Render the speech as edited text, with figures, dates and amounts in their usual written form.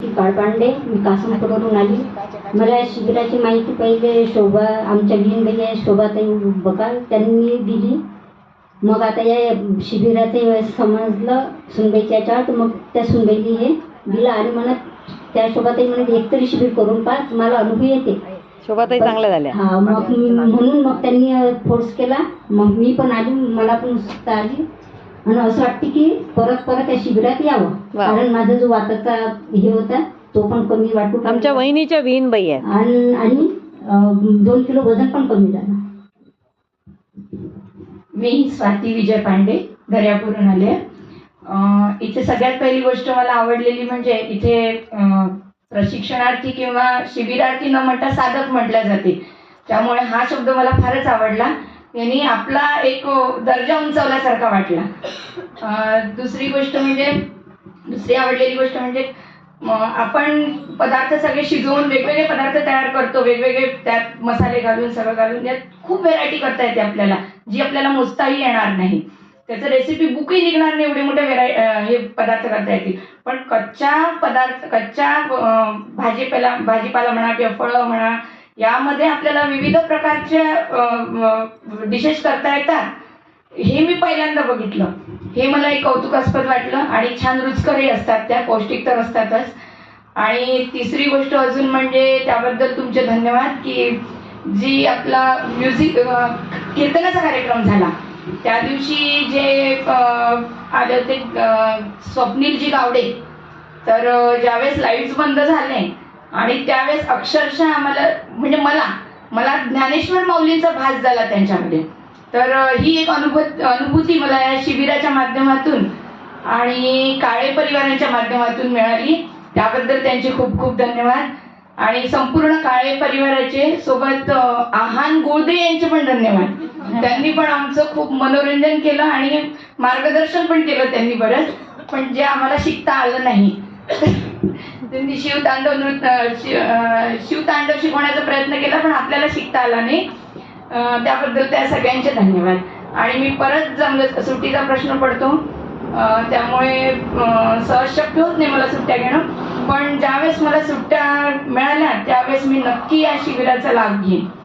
काळपांडे, मी कासमपूरवरून आली. मला शिबिराची माहिती पहिले शोभा, आमच्या बहीण आहे शोभाताई बकाल, त्यांनी दिली. मग आता या शिबिराचे समजलं सुनबाईच्या याच्यावर, तर मग त्या सुनबाईने हे दिलं आणि म्हणत त्या शोभाताई म्हणत एकतरी शिबिर करून पहा, तुम्हाला अनुभव येते. शोभाताई चांगल्या झाल्या. हा, मग म्हणून मग त्यांनी फोर्स केला. मग मी पण आली, मला पण उत्सुकता आली आणि असं वाटते की परत त्या शिबिरात यावं. कारण माझा जो वाताचा हे होता तो पण कमी वाटू. आमच्या वहिनीच्या बहीणबाई आहे आणि 2 किलो वजन पण कमी झालं. मी स्वाती विजय पांडे दर्यापूरून आले. इथे सगळ्यात पहिली गोष्ट मला आवडलेली म्हणजे इथे प्रशिक्षणार्थी किंवा शिबिरार्थी न म्हणता साधक म्हटल्या जाते, त्यामुळे हा शब्द मला फारच आवडला. यांनी आपला एक दर्जा उंचावल्यासारखा वाटला. दुसरी आवडलेली गोष्ट म्हणजे आपण पदार्थ सगळे शिजवून वेगवेगळे पदार्थ तयार करतो, वेगवेगळे त्यात मसाले घालून सगळं घालून यात खूप व्हेरायटी करता येते आपल्याला, जी आपल्याला मोजताही येणार नाही. त्याचं रेसिपी बुकही निघणार नाही, एवढे मोठे हे पदार्थ करता येतील. पण कच्च्या भाजीपाला म्हणा किंवा फळं म्हणा, यामध्ये आपल्याला विविध प्रकारच्या डिशेस करता येतात. हे मी पहिल्यांदा बघितलं. हे मला एक कौतुकास्पद वाटलं आणि छान रुचकरही असतात, त्या पौष्टिक तर असतातच. आणि तिसरी गोष्ट अजून म्हणजे त्याबद्दल तुमचे धन्यवाद की जी आपला म्युझिक कीर्तनाचा कार्यक्रम झाला त्या दिवशी जे आले होते स्वप्नीलजी गावडे, तर ज्यावेळेस लाईट्स बंद झाले आणि त्यावेळेस अक्षरशः आम्हाला म्हणजे मला ज्ञानेश्वर माऊलींचा भास झाला त्यांच्यामध्ये. तर ही एक अनुभूती मला या शिबिराच्या माध्यमातून आणि काळे परिवाराच्या माध्यमातून मिळाली. त्याबद्दल त्यांचे खूप खूप धन्यवाद. आणि संपूर्ण काळे परिवाराचे सोबत आहान गोळदे यांचे पण धन्यवाद. त्यांनी पण आमचं खूप मनोरंजन केलं आणि मार्गदर्शन पण केलं त्यांनी बरंच, पण जे आम्हाला शिकता आलं नाही. त्यांनी शिवतांडव शिकवण्याचा प्रयत्न केला, पण आपल्याला शिकता आला नाही. त्याबद्दल त्या सगळ्यांचे धन्यवाद. आणि मी परत जमलं, सुट्टीचा प्रश्न पडतो त्यामुळे सहज शक्य होत नाही मला सुट्ट्या घेणं, पण ज्यावेळेस मला सुट्ट्या मिळाल्या त्यावेळेस मी नक्की या शिबिराचा लाभ घेईन.